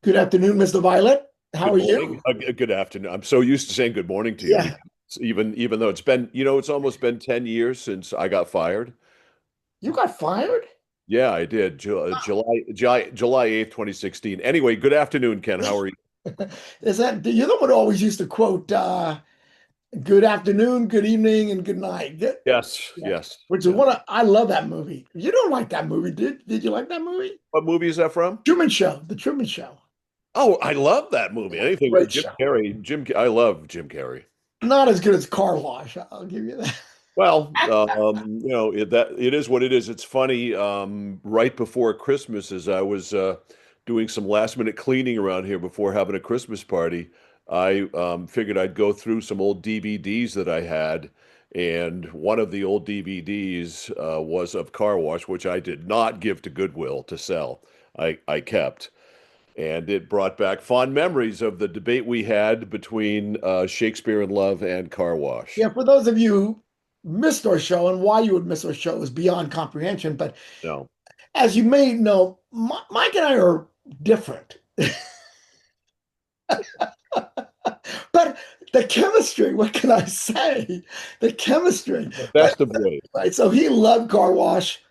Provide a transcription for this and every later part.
Good afternoon, Mr. Violet. How Good are morning. you? Good afternoon. I'm so used to saying good morning to you Yeah, because even though it's almost been 10 years since I got fired. you got fired? Yeah, I did. July 8th, 2016. Anyway, good afternoon, Ken. How are you? Is that you're the one who always used to quote good afternoon, good evening, and good night. Yes, Yeah. yes, Which is yes. one of, I love that movie. You don't like that movie, did you like that movie? What movie is that from? Truman Show, The Truman Show. Oh, I love that movie. Yeah, Anything with great Jim show. Carrey. I love Jim Carrey. Not as good as Car Wash, I'll give you that. Well, it is what it is. It's funny. Right before Christmas, as I was doing some last minute cleaning around here before having a Christmas party, I figured I'd go through some old DVDs that I had, and one of the old DVDs was of Car Wash, which I did not give to Goodwill to sell. I kept, and it brought back fond memories of the debate we had between Shakespeare in Love and Car Wash. Yeah, for those of you who missed our show, and why you would miss our show is beyond comprehension. But No. as you may know, Mike and I are different. But the chemistry, what can I say? The chemistry, The right? best of ways. Right. So he loved Car Wash.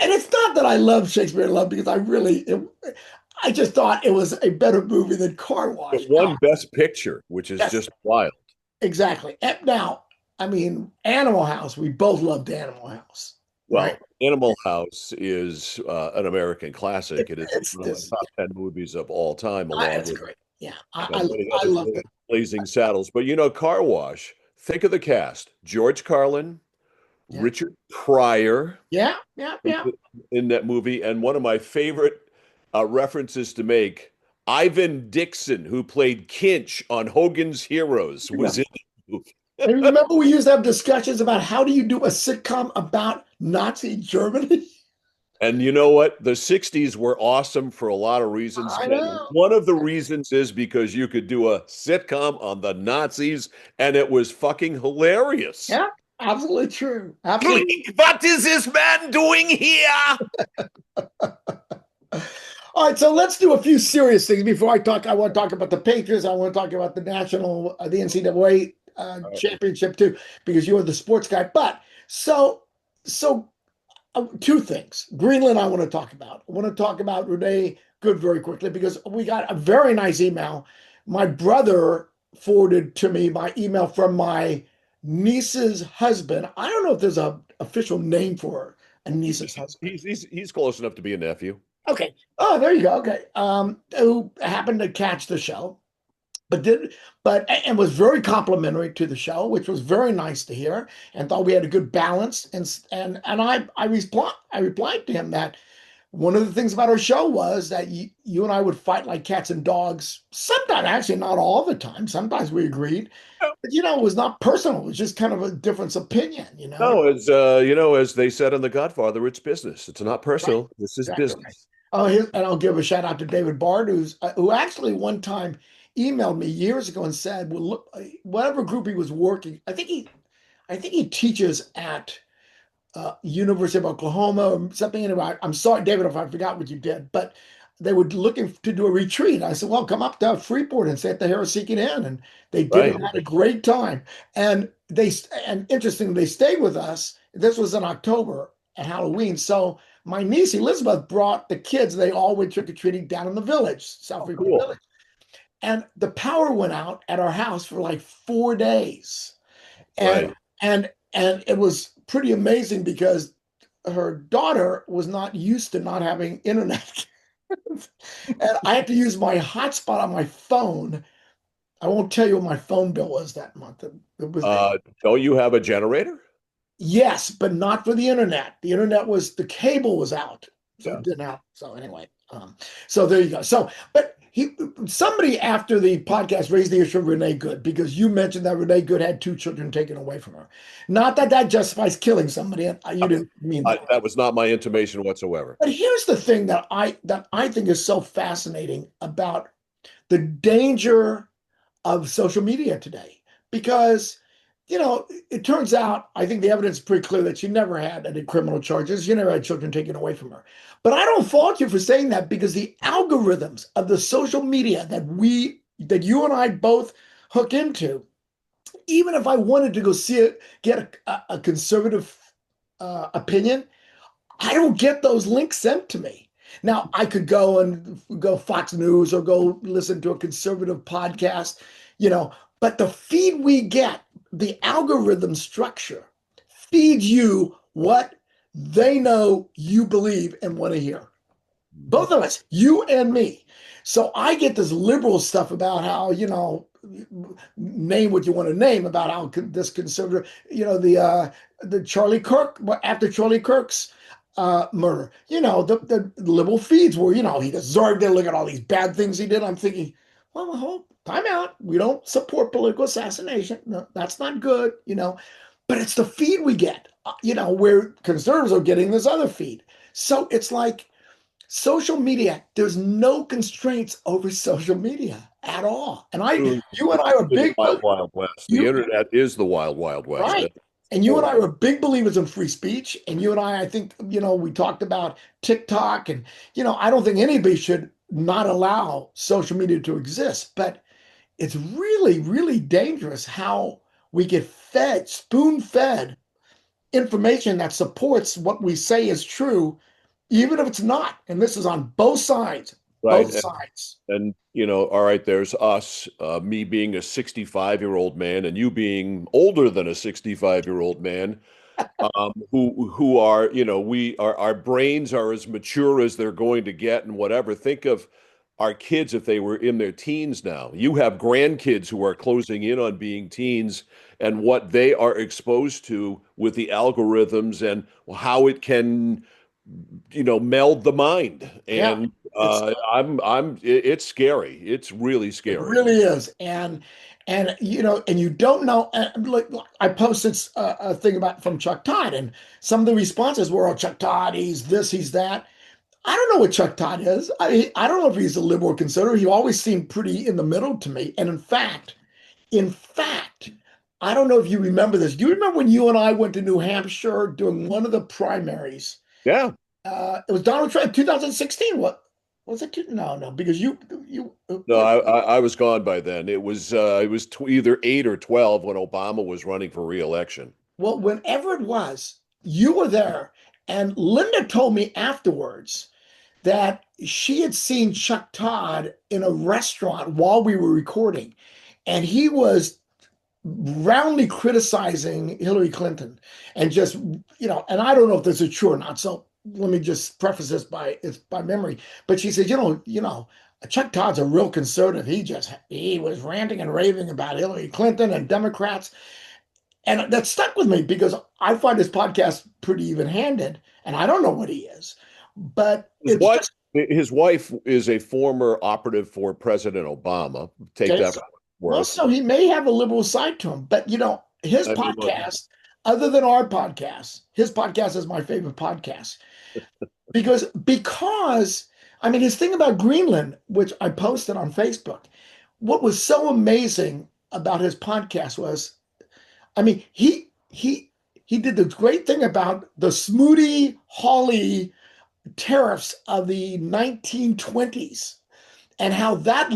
And it's not that I love Shakespeare in Love because I just thought it was a better movie than Car Wash. It Now, won Best Picture, which is yes, just wild. exactly. And now, I mean, Animal House, we both loved Animal House, right? Well, Animal House is an American classic. It is It's one of my this, top 10 movies of all time, along it's with great. Yeah, many I others, loved it. Blazing Saddles. But Car Wash, think of the cast: George Carlin, Yeah, Richard Pryor yeah, yeah, yeah. in that movie, and one of my favorite references to make, Ivan Dixon, who played Kinch on Hogan's Heroes, was in the movie. And remember, we used to have discussions about how do you do a sitcom about Nazi Germany? And you know what? The 60s were awesome for a lot of reasons, I Ken. know. One of the reasons is because you could do a sitcom on the Nazis and it was fucking hilarious. Yeah, absolutely true. Absolutely. What is this man doing here? All right, so let's do a few serious things before I talk. I want to talk about the Patriots. I want to talk about the the NCAA championship too, because you're the sports guy. But so, so two things. Greenland, I want to talk about. I want to talk about Renee Good very quickly because we got a very nice email. My brother forwarded to me my email from my niece's husband. I don't know if there's a official name for a niece's husband. He's close enough to be a nephew. Okay. Oh, there you go. Okay. Who happened to catch the show, but did and was very complimentary to the show, which was very nice to hear, and thought we had a good balance. And I replied to him that one of the things about our show was that you and I would fight like cats and dogs. Sometimes, actually, not all the time. Sometimes we agreed, but it was not personal. It was just kind of a difference of opinion. No, as they said in The Godfather, it's business. It's not Right. personal. This is Exactly right. business. Oh, and I'll give a shout out to David Bard, who actually one time emailed me years ago and said, "Well, look, whatever group he was working, I think he teaches at University of Oklahoma or something." Anyway, I'm sorry, David, if I forgot what you did, but they were looking to do a retreat. I said, "Well, come up to Freeport and stay at the Harris-Seeking Inn," and they did Right. and had a great time. And interesting, they stayed with us. This was in October at Halloween, so my niece Elizabeth brought the kids. They all went trick-or-treating down in the village, South Oh, Freeport cool. Village. And the power went out at our house for like 4 days. And Right. and it was pretty amazing because her daughter was not used to not having internet. And I had to use my hotspot on my phone. I won't tell you what my phone bill was that month. It was Don't you have a generator? Yes, but not for the internet. The cable was out, so Yeah. it didn't have. So anyway, so there you go. So, but somebody after the podcast raised the issue of Renee Good because you mentioned that Renee Good had two children taken away from her. Not that that justifies killing somebody. And you didn't mean that. That was not my intimation whatsoever. But here's the thing that I think is so fascinating about the danger of social media today, because it turns out, I think the evidence is pretty clear that she never had any criminal charges. She never had children taken away from her. But I don't fault you for saying that because the algorithms of the social media that you and I both hook into, even if I wanted to go see it, get a conservative opinion, I don't get those links sent to me. Now, I could go Fox News or go listen to a conservative podcast, but the feed we get, the algorithm structure feeds you what they know you believe and want to hear. Both of us, you and me. So I get this liberal stuff about how, name what you want to name about how this conservative, the Charlie Kirk, after Charlie Kirk's murder, the liberal feeds were, he deserved it. Look at all these bad things he did. I'm thinking, well, time out. We don't support political assassination. No, that's not good, but it's the feed we get, where conservatives are getting this other feed. So it's like, social media, there's no constraints over social media at all. And you and I are The big, wild, wild west. The you, internet is the wild, wild west. right. And you and I are big believers in free speech. And you and I think, we talked about TikTok and, I don't think anybody should not allow social media to exist, but it's really, really dangerous how we get fed, spoon fed information that supports what we say is true, even if it's not. And this is on both sides, Right. both sides. And, all right, there's us, me being a 65-year-old man and you being older than a 65-year-old man, who are, our brains are as mature as they're going to get and whatever. Think of our kids if they were in their teens now. You have grandkids who are closing in on being teens and what they are exposed to with the algorithms and how it can meld the mind. Yeah. And it's scary. It's really It scary. really is. And you don't know. Like I posted a thing about from Chuck Todd, and some of the responses were, "Oh, Chuck Todd, he's this, he's that." I don't know what Chuck Todd is. I don't know if he's a liberal or conservative. He always seemed pretty in the middle to me. And in fact, I don't know if you remember this. Do you remember when you and I went to New Hampshire during one of the primaries? Yeah. It was Donald Trump, 2016. What was it? No, because you. No, I was gone by then. It was either 8 or 12 when Obama was running for re-election. Well, whenever it was, you were there, and Linda told me afterwards that she had seen Chuck Todd in a restaurant while we were recording, and he was roundly criticizing Hillary Clinton and just, and I don't know if this is true or not. So let me just preface this it's by memory. But she said, Chuck Todd's a real conservative. He was ranting and raving about Hillary Clinton and Democrats. And that stuck with me because I find his podcast pretty even-handed, and I don't know what he is. But His wife is a former operative for President Obama. Take okay, that for what well, it's so he may have a liberal side to him, but his look, podcast, other than our podcast, his podcast is my favorite podcast because I mean his thing about Greenland, which I posted on Facebook. What was so amazing about his podcast was, I mean, he did the great thing about the Smoody Hawley tariffs of the 1920s and how that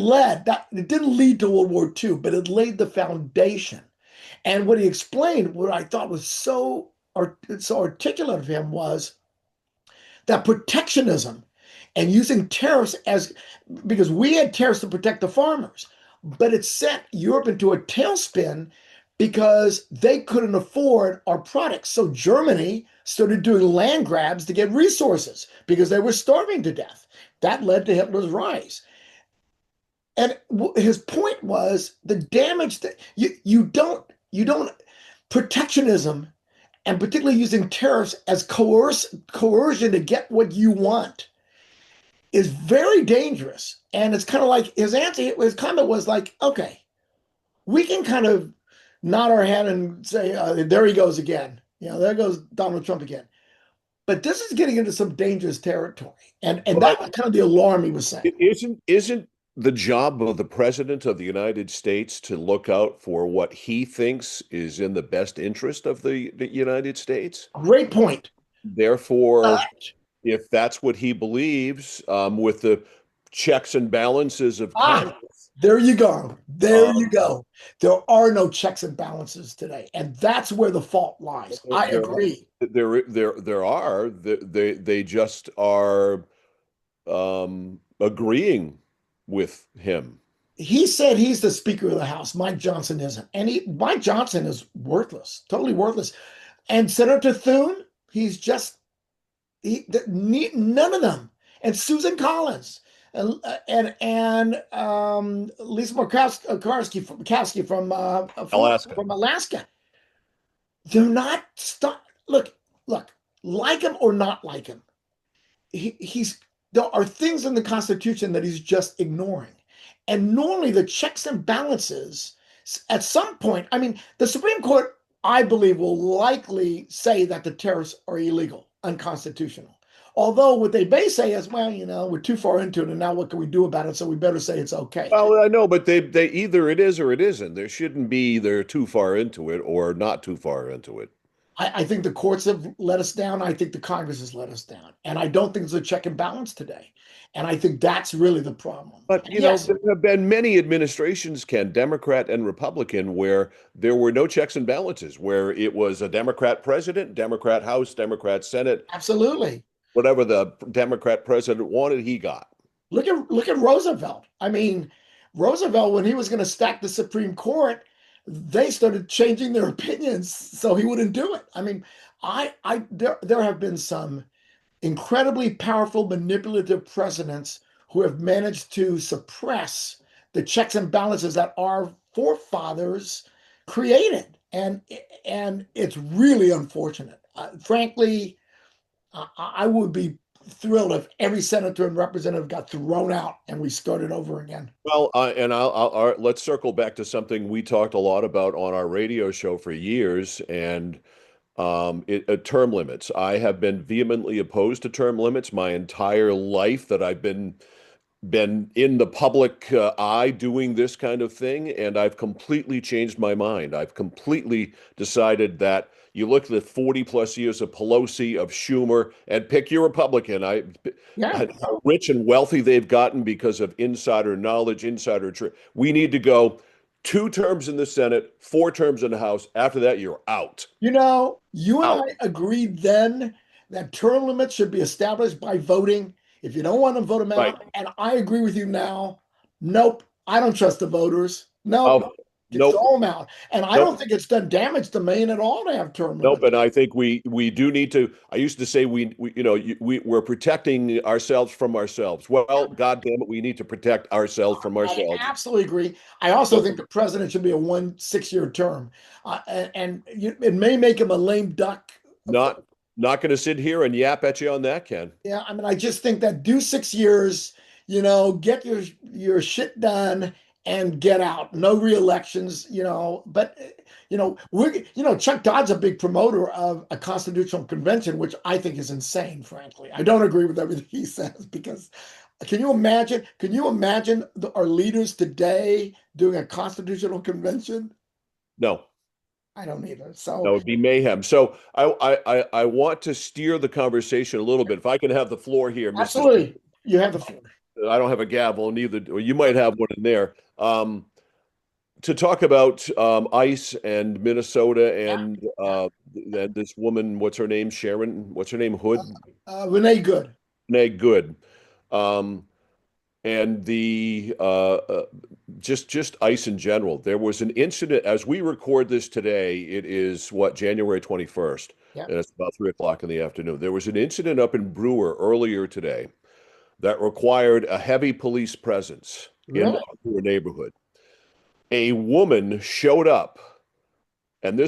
it didn't lead to World War II, but it laid the foundation. And what he explained, what I thought was so articulate of him, was that protectionism and using tariffs because we had tariffs to protect the farmers, but it sent Europe into a tailspin because they couldn't afford our products. So Germany started doing land grabs to get resources because they were starving to death. That led to Hitler's rise. And his point was the damage that you don't protectionism, and particularly using tariffs as coercion to get what you want, is very dangerous. And it's kind of like his comment was like, okay, we can kind of nod our head and say, there he goes again. There goes Donald Trump again. But this is getting into some dangerous territory. And that was kind of the alarm he was saying. isn't the job of the president of the United States to look out for what he thinks is in the best interest of the United States? Great point. Therefore, But, if that's what he believes, with the checks and balances of ah, Congress, there you go. There you um, go. There are no checks and balances today. And that's where the fault lies. I there agree. there are they just are agreeing with him. He said he's the Speaker of the House. Mike Johnson isn't. And Mike Johnson is worthless, totally worthless. And Senator Thune, he's just none of them. And Susan Collins and Lisa Murkowski Alaska. from Alaska. They're not stuck. Look, like him or not like him, he's there are things in the Constitution that he's just ignoring. And normally the checks and balances at some point, I mean, the Supreme Court, I believe, will likely say that the tariffs are illegal, unconstitutional. Although what they may say is, well, we're too far into it, and now what can we do about it? So we better say it's okay. Well, I know, but they either it is or it isn't. There shouldn't be they're too far into it or not too far into it. I think the courts have let us down. I think the Congress has let us down. And I don't think there's a check and balance today. And I think that's really the problem. But And yes, there have been many administrations, Ken, Democrat and Republican, where there were no checks and balances, where it was a Democrat president, Democrat House, Democrat Senate, absolutely. whatever the Democrat president wanted, he got. Look at Roosevelt. I mean, Roosevelt, when he was going to stack the Supreme Court, they started changing their opinions so he wouldn't do it. I mean, there have been some incredibly powerful manipulative presidents who have managed to suppress the checks and balances that our forefathers created, and it's really unfortunate. Frankly, I would be thrilled if every senator and representative got thrown out and we started over again. Well, and let's circle back to something we talked a lot about on our radio show for years, and term limits. I have been vehemently opposed to term limits my entire life that I've been in the public eye doing this kind of thing, and I've completely changed my mind. I've completely decided that you look at the 40 plus years of Pelosi, of Schumer, and pick your Republican. Yeah. How rich and wealthy they've gotten because of insider knowledge, we need to go 2 terms in the Senate, 4 terms in the House. After that, you're out. You and Out. I agreed then that term limits should be established by voting. If you don't want to vote them Right. out, and I agree with you now. Nope, I don't trust the voters. Nope, Oh, get nope. throw them out. And I don't Nope. think it's done damage to Maine at all to have term Nope, limits. and I think we do need to. I used to say we're protecting ourselves from ourselves. Well, God damn it, we need to protect ourselves from I ourselves. absolutely agree. I also So think the president should be a 1 6 year term, it may make him a lame duck. not going to sit here and yap at you on that, Ken. Yeah, I mean, I just think that do 6 years, get your shit done and get out. No re-elections, But Chuck Todd's a big promoter of a constitutional convention, which I think is insane. Frankly, I don't agree with everything he says because can you imagine? Can you imagine our leaders today doing a constitutional convention? No, I don't either. that So would be mayhem. So I want to steer the conversation a little bit. If I can have the floor here, Mr. absolutely, you have the floor. I don't have a gavel, neither, or you might have one in there. To talk about ICE and Minnesota Yeah, and yeah. this woman, what's her name? Sharon, what's her name? Hood? Renee Good. Renee Good. Um, and the just ICE in general. There was an incident as we record this today. It is what, January 21st, Yeah, and it's about 3 o'clock in the afternoon. There was an incident up in Brewer earlier today that required a heavy police presence in really. the Brewer neighborhood. A woman showed up, and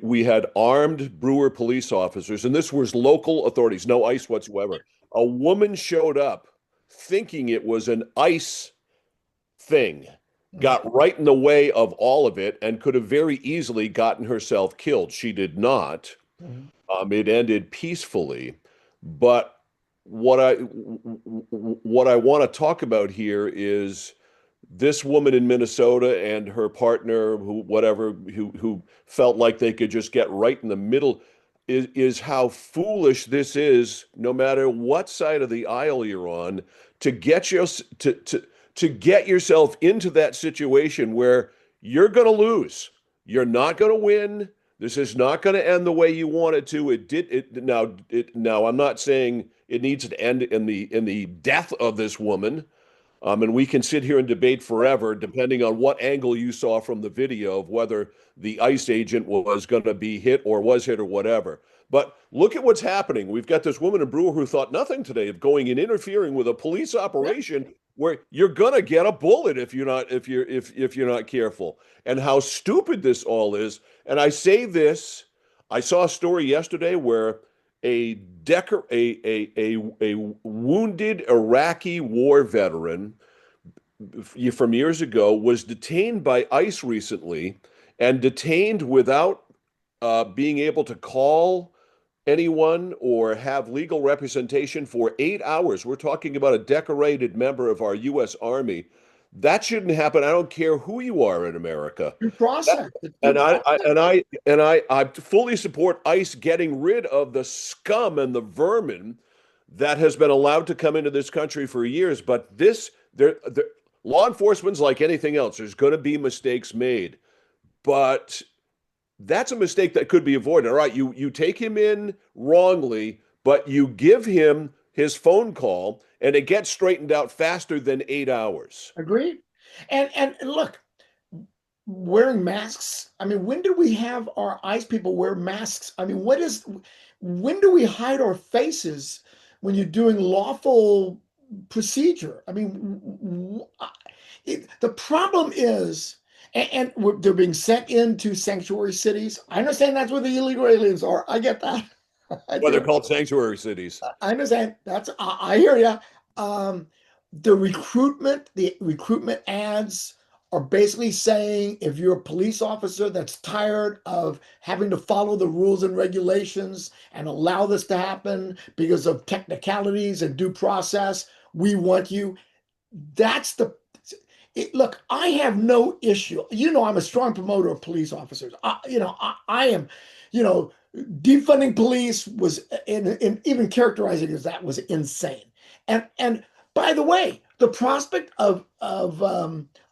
we had armed Brewer police officers, and this was local authorities, no ICE whatsoever. A woman showed up thinking it was an ICE thing, Mhm. got right in the way of all of it, and could have very easily gotten herself killed. She did not. Mhm. It ended peacefully, but what I want to talk about here is this woman in Minnesota and her partner, who felt like they could just get right in the middle, is how foolish this is, no matter what side of the aisle you're on, to get your to get yourself into that situation where you're going to lose. You're not going to win. This is not going to end the way you want it to. Now I'm not saying it needs to end in the death of this woman. And we can sit here and debate forever, depending on what angle you saw from the video of whether the ICE agent was going to be hit or was hit or whatever. But look at what's happening. We've got this woman in Brewer who thought nothing today of going and interfering with a police operation where you're going to get a bullet if you're not careful. And how stupid this all is. And I say this, I saw a story yesterday where a wounded Iraqi war veteran from years ago was detained by ICE recently and detained without being able to call anyone or have legal representation for 8 hours. We're talking about a decorated member of our U.S. Army. That shouldn't happen. I don't care who you are in America. Due process. And I fully support ICE getting rid of the scum and the vermin that has been allowed to come into this country for years. But law enforcement's like anything else. There's going to be mistakes made, but that's a mistake that could be avoided. All right, you take him in wrongly, but you give him his phone call, and it gets straightened out faster than 8 hours. Agreed. And look, wearing masks. I mean, when did we have our ICE people wear masks? I mean, when do we hide our faces when you're doing lawful procedure? I mean, the problem is, they're being sent into sanctuary cities. I understand that's where the illegal aliens are. I get that. Well, they're called sanctuary cities. I understand. I hear you. The recruitment ads are basically saying if you're a police officer that's tired of having to follow the rules and regulations and allow this to happen because of technicalities and due process, we want you. Look, I have no issue. I'm a strong promoter of police officers. I am, defunding police was, and even characterizing it as that was insane. And by the way, the prospect of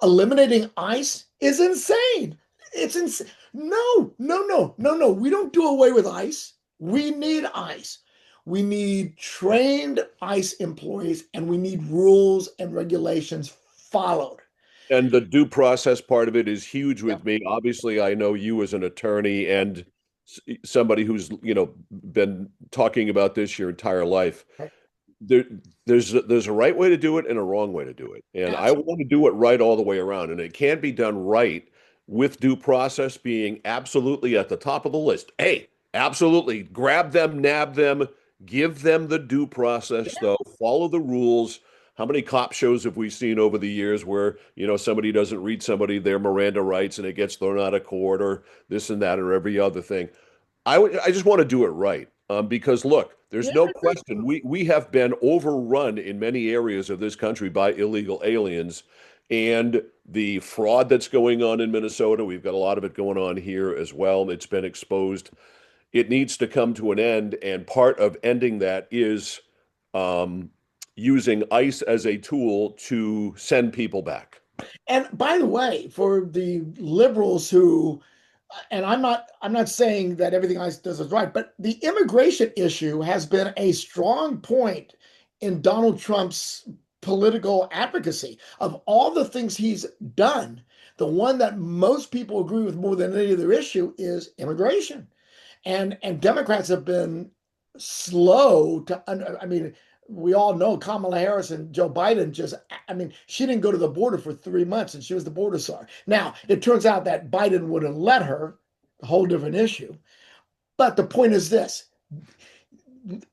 eliminating ICE is insane. It's insane. No, no, no, no, no. We don't do away with ICE. We need ICE. We need trained ICE employees, and we need rules and regulations followed. And the due process part of it is huge with me. Obviously, I know you as an attorney and somebody who's, been talking about this your entire life. There's a right way to do it and a wrong way to do it. And I want to do it right all the way around. And it can't be done right with due process being absolutely at the top of the list. Hey, absolutely. Grab them, nab them, give them the due process, though. Follow the rules. How many cop shows have we seen over the years where, somebody doesn't read somebody their Miranda rights and it gets thrown out of court or this and that or every other thing? I just want to do it right. Because look, there's no question we have been overrun in many areas of this country by illegal aliens, and the fraud that's going on in Minnesota, we've got a lot of it going on here as well. It's been exposed. It needs to come to an end, and part of ending that is using ICE as a tool to send people back. And by the way, for the liberals who, and I'm not saying that everything ICE does is right, but the immigration issue has been a strong point in Donald Trump's political advocacy. Of all the things he's done, the one that most people agree with more than any other issue is immigration. And Democrats have been slow to, I mean, we all know Kamala Harris and Joe Biden she didn't go to the border for 3 months and she was the border czar. Now, it turns out that Biden wouldn't let her, a whole different issue. But the point is this,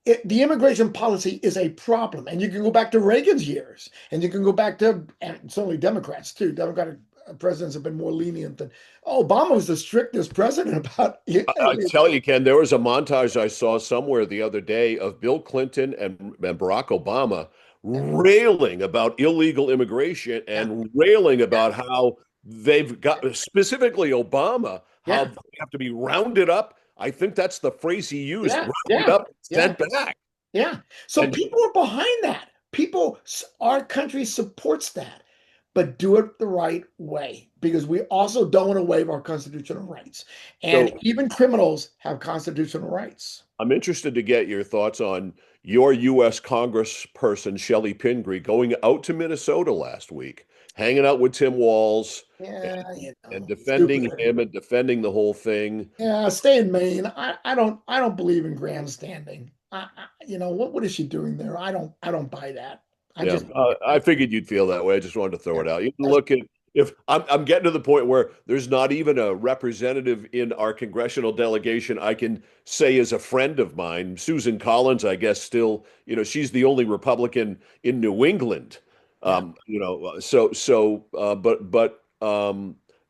the immigration policy is a problem. And you can go back to Reagan's years, and you can go back to, and certainly Democrats too, Democratic presidents have been more lenient than Obama was the strictest president about. I tell you, Ken, there was a montage I saw somewhere the other day of Bill Clinton and Barack Obama Yeah, railing about illegal immigration yeah, and railing yeah, about how they've got, specifically Obama, how yeah, they have to be rounded up. I think that's the phrase he used, yeah, rounded yeah, up and yeah, sent back. yeah. So And people are behind that. Our country supports that, but do it the right way because we also don't want to waive our constitutional rights. And so even criminals have constitutional rights. I'm interested to get your thoughts on your U.S. Congressperson, Shelley Pingree, going out to Minnesota last week, hanging out with Tim Walz Yeah, and stupid. defending him and defending the whole thing. Yeah, stay in Maine. I don't believe in grandstanding. What is she doing there? I don't buy that. I Yeah, just I figured you'd feel that way. I just wanted to throw yeah. it out. You can That's- look at if I'm getting to the point where there's not even a representative in our congressional delegation I can say is a friend of mine. Susan Collins, I guess, still, she's the only Republican in New England. yeah. But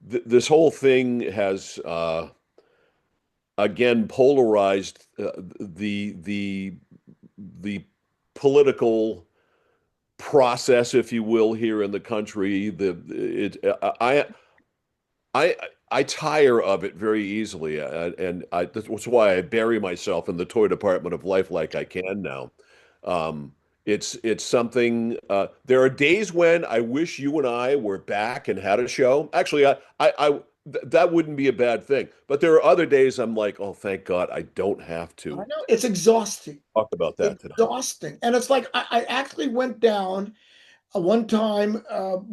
this whole thing has again polarized the political process, if you will, here in the country. I I tire of it very easily, and that's why I bury myself in the toy department of life like I can now. It's something. There are days when I wish you and I were back and had a show. Actually, that wouldn't be a bad thing. But there are other days I'm like, oh, thank God, I don't have I to know it's exhausting. talk about that today. Exhausting. And it's like I actually went down one time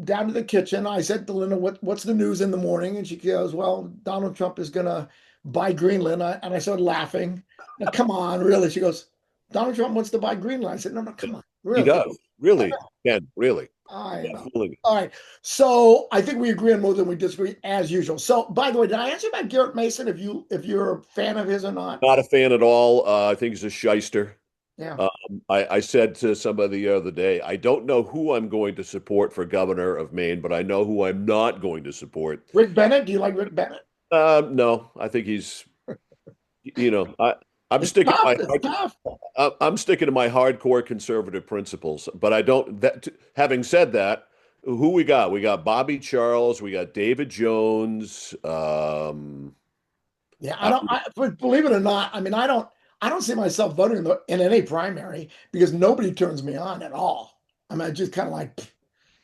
down to the kitchen. I said to Linda, "What's the news in the morning?" And she goes, "Well, Donald Trump is gonna buy Greenland." And I started laughing. Now, come on, really? She goes, "Donald Trump wants to buy Greenland." I said, "No, no, come on, He really?" does, really, Ken, really, I yeah, know. fooling. All right. So I think we agree on more than we disagree, as usual. So, by the way, did I answer about Garrett Mason? If you're a fan of his or not? Not a fan at all. I think he's a shyster. Yeah. I said to somebody the other day, I don't know who I'm going to support for governor of Maine, but I know who I'm not going to support. Rick Bennett. Do you like Rick Bennett? No, I think he's, you know, I'm It's sticking to tough. It's tough. I'm sticking to my hardcore conservative principles. But I don't. Having said that, who we got? We got Bobby Charles. We got David Jones. Yeah, I I, don't. But believe it or not, I mean, I don't see myself voting in any primary because nobody turns me on at all. I mean, I just kind of like,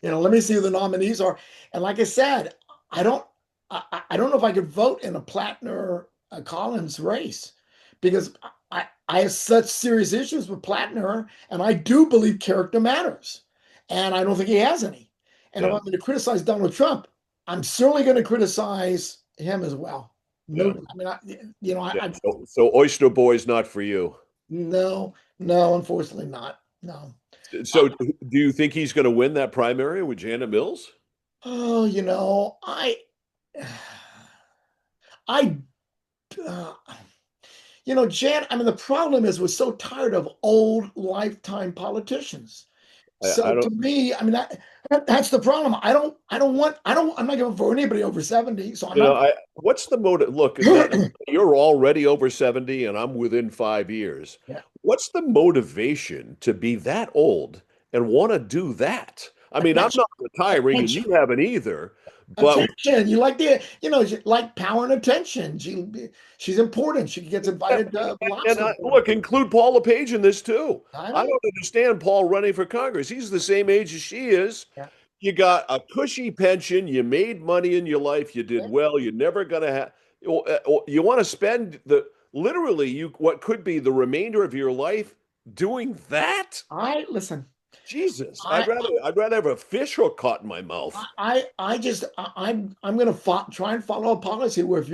let me see who the nominees are. And like I said, I don't, I don't know if I could vote in a Plattner Collins race because I have such serious issues with Plattner, and I do believe character matters, and I don't think he has any. And if yeah, I'm going to criticize Donald Trump, I'm certainly going to criticize him as well. No, yeah, I mean, you know, yeah. I So Oyster Boy's not for you. no, no, unfortunately not. No. Uh, So do you think he's going to win that primary with Janet Mills? oh, I, uh, Jan. I mean, the problem is we're so tired of old lifetime politicians. I So don't. to me, I mean, that's the problem. I'm not going to vote for anybody over 70. So I'm not. What's the motive? Look, that you're already over 70 and I'm within 5 years. Yeah. What's the motivation to be that old and want to do that? I mean, I'm Attention, not retiring and you attention, haven't either, but attention. You like power and attention. She's important. She gets invited to lots and of. look, include Paul LePage in this too. I I know. don't understand Paul running for Congress. He's the same age as she is. Yeah. You got a cushy pension. You made money in your life. You did Yeah. well. You're never gonna have. You want to spend the literally you what could be the remainder of your life doing that? I listen. Jesus, I I'd rather have a fish hook caught in my mouth. I'm going to try and follow a policy where if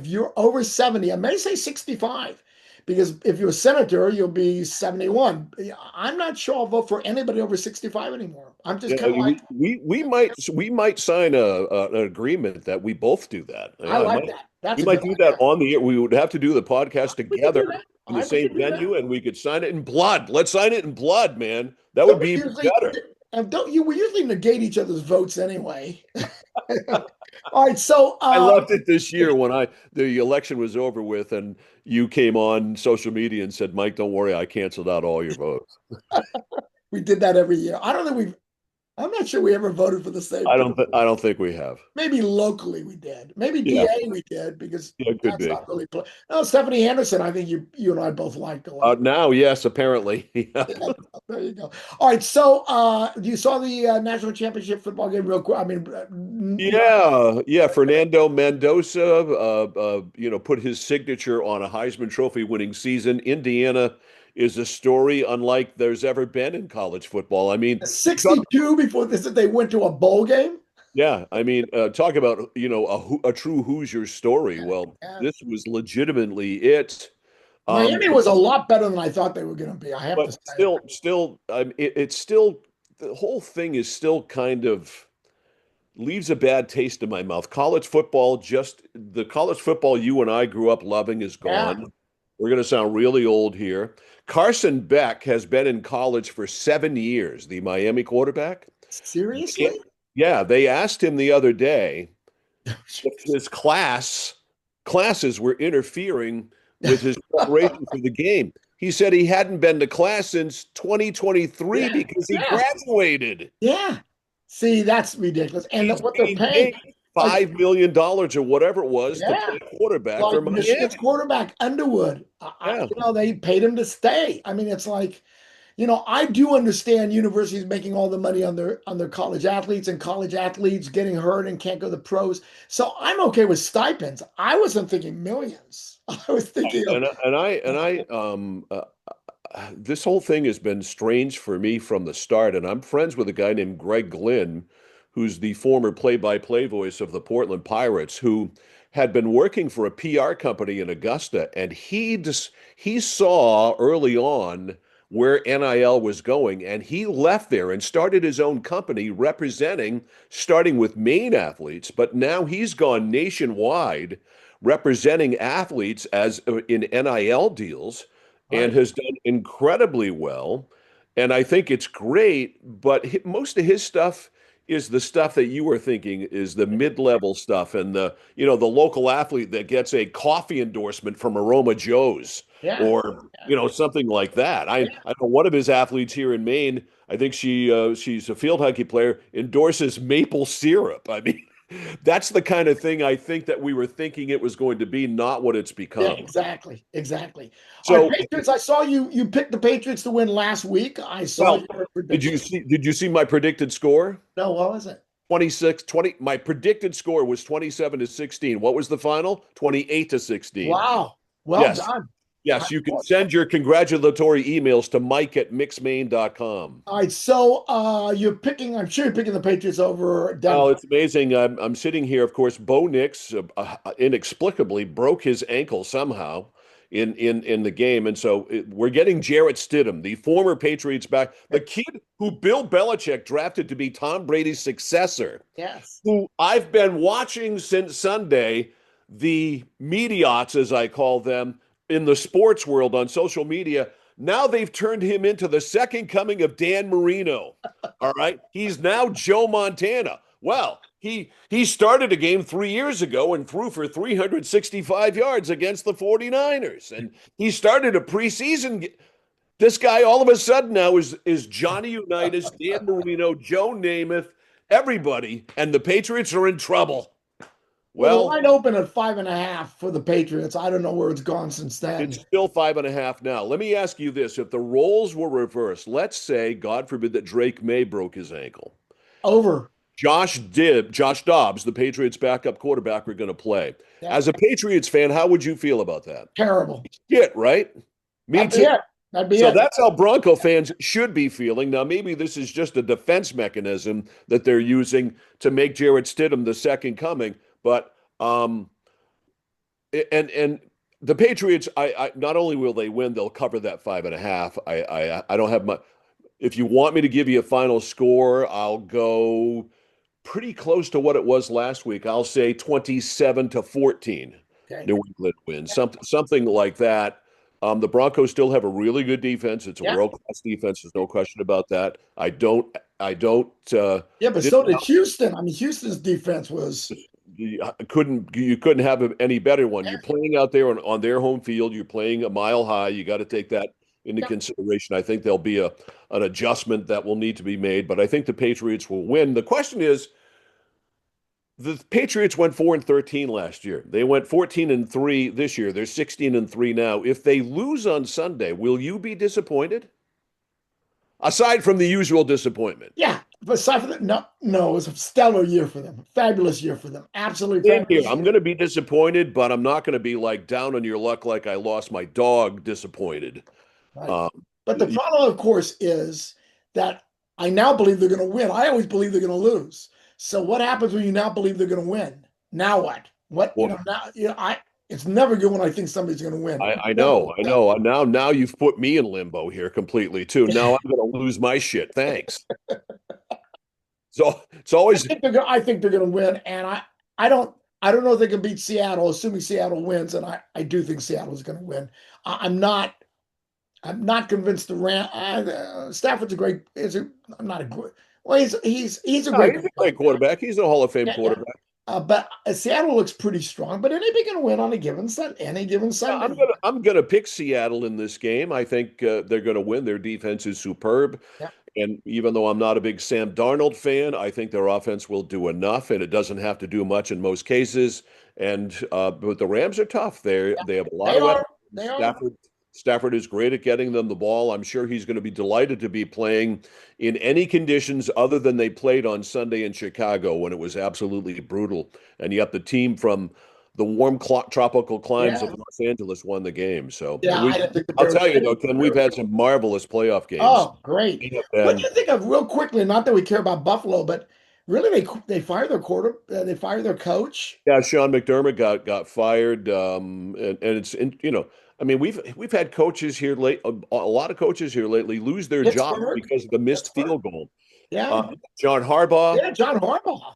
you're over 70, I may say 65, because if you're a senator, you'll be 71. I'm not sure I'll vote for anybody over 65 anymore. I'm just Yeah, kind of like, we might sign an agreement that we both do that. I Yeah, like that. we That's a might good do that idea. on the air. We would have to do the podcast We could together do that. in the We same could do that. venue, and we could sign it in blood. Let's sign it in blood, man. That would Don't we be even usually better. don't you? We usually negate each other's votes anyway. All right, so I loved it this year when the election was over with and you came on social media and said, Mike, don't worry, I canceled out all your votes. we did that every year. I don't think we've. I'm not sure we ever voted for the same people. I don't think we have. Maybe locally we did. Maybe Yeah, DA we did because yeah, it could that's be. not really. No, Stephanie Anderson. I think you and I both liked a lot. Now, yes, apparently. Yeah. Yeah, there you go. All right, so you saw the national championship football game real quick. I mean, Yeah, yeah. Fernando Mendoza, put his signature on a Heisman Trophy winning season. Indiana is a story unlike there's ever been in college football. I mean, talk, 62 before this, they went to a bowl game. yeah, I mean, talk about, a true Hoosier story. Yeah, Well, yeah. this was legitimately it. Um, Miami was a lot better than I thought they were going to be. I have to but say. it's still the whole thing is still kind of leaves a bad taste in my mouth. The college football you and I grew up loving is Yeah, gone. We're going to sound really old here. Carson Beck has been in college for 7 years, the Miami quarterback. seriously? Yeah, they asked him the other day if his classes were interfering with his preparation for the game. He said he hadn't been to class since 2023 Yeah, because he yeah, graduated. yeah. See, that's ridiculous. And He's what they're being paying, paid like, $5 million or whatever it was to yeah, play quarterback for like Michigan's Miami. quarterback Underwood. Yeah. They paid him to stay. I mean, it's like, I do understand universities making all the money on their college athletes and college athletes getting hurt and can't go to the pros. So I'm okay with stipends. I wasn't thinking millions. I was thinking of This whole thing has been strange for me from the start, and I'm friends with a guy named Greg Glynn, who's the former play-by-play voice of the Portland Pirates, who had been working for a PR company in Augusta, and he saw early on where NIL was going, and he left there and started his own company starting with Maine athletes, but now he's gone nationwide representing athletes as in NIL deals and right. has done incredibly well. And I think it's great, but most of his stuff is the stuff that you were thinking is the mid-level stuff and the local athlete that gets a coffee endorsement from Aroma Joe's Yeah. or something like that. I know one of his athletes here in Maine, I think she's a field hockey player, endorses maple syrup. I mean, that's the kind of thing I think that we were thinking it was going to be, not what it's Yeah, become. exactly. Exactly. All right, So, Patriots. I saw you picked the Patriots to win last week. I saw well, your did prediction. you see my predicted score? No, what was it? 26, 20. My predicted score was 27-16. What was the final? 28-16. Wow. Well Yes. done. Yes, you can send your congratulatory emails to mike@mixmaine.com. All right, so you're picking. I'm sure you're picking the Patriots over Oh, Denver. it's amazing. I'm sitting here. Of course, Bo Nix inexplicably broke his ankle somehow in the game, and so we're getting Jarrett Stidham, the former Patriots back, the kid who Bill Belichick drafted to be Tom Brady's successor, Yes. who I've been watching since Sunday. The mediots, as I call them, in the sports world on social media. Now they've turned him into the second coming of Dan Marino. All right. He's now Joe Montana. Well, he started a game 3 years ago and threw for 365 yards against the 49ers. And he started a preseason. This guy all of a sudden now is Johnny Unitas, Dan Marino, Joe Namath, everybody, and the Patriots are in trouble. Well, the Well, line open at 5.5 for the Patriots. I don't know where it's gone since it's then. still 5.5 now. Let me ask you this. If the roles were reversed, let's say, God forbid, that Drake May broke his ankle. Over. Josh Dobbs, the Patriots backup quarterback, are going to play. Yeah. As a Patriots fan, how would you feel about that? Terrible. Shit, right? Me That'd be too. it. That'd be So it. that's how Bronco fans should be feeling. Now, maybe this is just a defense mechanism that they're using to make Jarrett Stidham the second coming. But and the Patriots, I not only will they win, they'll cover that 5.5. I don't have much. If you want me to give you a final score, I'll go pretty close to what it was last week. I'll say 27-14. Okay. New England wins. Something like that. The Broncos still have a really good defense. It's a Yeah. world-class defense. There's no question about that. I don't, Yeah, but didn't so did Houston. I mean, Houston's defense was you couldn't have any better one. yeah, You're playing out there on their home field. You're playing a mile high. You got to take that into yeah. consideration. I think there'll be an adjustment that will need to be made, but I think the Patriots will win. The question is, the Patriots went 4-13 last year. They went 14-3 this year. They're 16-3 now. If they lose on Sunday, will you be disappointed? Aside from the usual disappointment. Yeah, but aside from that, no, it was a stellar year for them. Fabulous year for them. Absolutely Same here. fabulous I'm year. going to be disappointed, but I'm not going to be like down on your luck like I lost my dog disappointed. Right. Um, But the problem, of course, is that I now believe they're going to win. I always believe they're going to lose. So what happens when you now believe they're going to win? Now what? What, well, now, it's never good when I think somebody's going to win. I Never, know, I never. know. Now you've put me in limbo here completely too. Now I'm going to lose my shit. Thanks. So it's always I think they're going to win, and I don't know if they can beat Seattle, assuming Seattle wins, and I do think Seattle is going to win. I'm not convinced the Stafford's a great. I'm not a great. Well, he's a great he's a great quarterback. quarterback. He's a Hall of Fame Yeah, yeah. quarterback. But Seattle looks pretty strong. But anybody can win on a given Sunday. Any given Yeah, Sunday. I'm gonna pick Seattle in this game. I think they're gonna win. Their defense is superb, Yeah, and even though I'm not a big Sam Darnold fan, I think their offense will do enough, and it doesn't have to do much in most cases. And but the Rams are tough. yeah. They have a lot They of weapons. are. They are. Stafford is great at getting them the ball. I'm sure he's going to be delighted to be playing in any conditions other than they played on Sunday in Chicago when it was absolutely brutal. And yet the team from the warm tropical climes of Yeah. Los Angeles won the game. So Yeah. I didn't think the I'll Bears tell had you any though, Ken, we've Bears. had some marvelous playoff games. Oh, great. We have What do been, you think of real quickly? Not that we care about Buffalo, but really they fired their they fired their coach. yeah, Sean McDermott got fired, and I mean, we've had coaches here a lot of coaches here lately lose their job Pittsburgh. because of the missed Pittsburgh. field goal. Yeah. John Harbaugh, Yeah. John Harbaugh.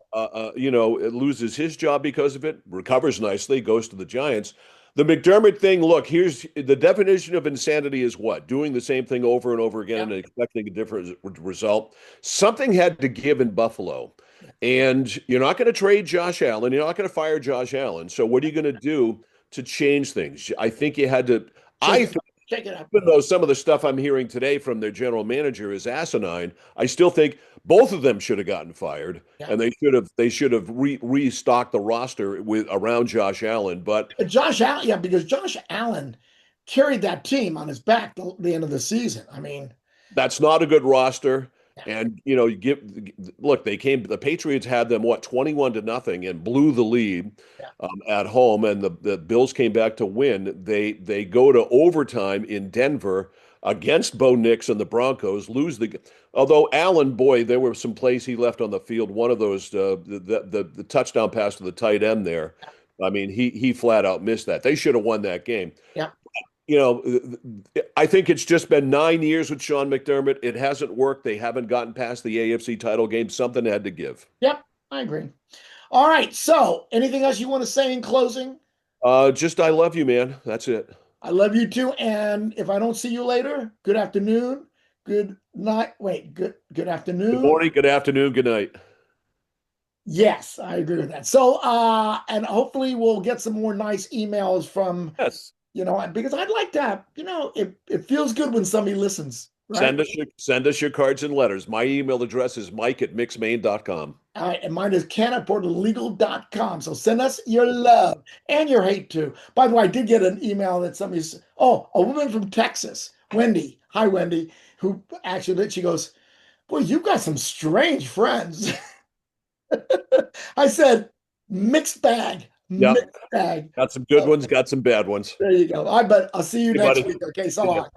loses his job because of it, recovers nicely, goes to the Giants. The McDermott thing, look, here's the definition of insanity is what? Doing the same thing over and over again Yeah. and expecting a different result. Something had to give in Buffalo. And you're not going to trade Josh Allen. You're not going to fire Josh Allen. So what are you going to do to change things? I think you had to. Shake I it think, up. Shake it up. even though some of the stuff I'm hearing today from their general manager is asinine, I still think both of them should have gotten fired, Yeah. and they should have restocked the roster with around Josh Allen. But Josh Allen, yeah, because Josh Allen carried that team on his back the end of the season. I mean, that's not a good roster. yeah, And look, the Patriots had them what 21-0 and blew the lead yeah, at home, and the Bills came back to win. They go to overtime in Denver against Bo Nix and the Broncos, lose although Allen, boy, there were some plays he left on the field. One of those the touchdown pass to the tight end there. I mean, he flat out missed that. They should have won that game. yeah, I think it's just been 9 years with Sean McDermott. It hasn't worked. They haven't gotten past the AFC title game. Something had to give. yep, I agree. All right. So, anything else you want to say in closing? Just I love you, man. That's it. I love you too. And if I don't see you later, good afternoon, good night. Wait, good Good afternoon. morning, good afternoon, good night. Yes, I agree with that. So, and hopefully we'll get some more nice emails from, Yes. because I'd like to, it feels good when somebody listens, right? Send us your cards and letters. My email address is mike@mixmaine.com. All right, and mine is ken@portalegal.com. So send us your love and your hate too. By the way, I did get an email that a woman from Texas, Wendy. Hi, Wendy, who actually, she goes, boy, you've got some strange friends. I said, mixed bag, Yep. mixed bag. Got some good ones, got some bad ones. There you go. But I'll see you Hey, next buddy. week. Okay, so See ya. long.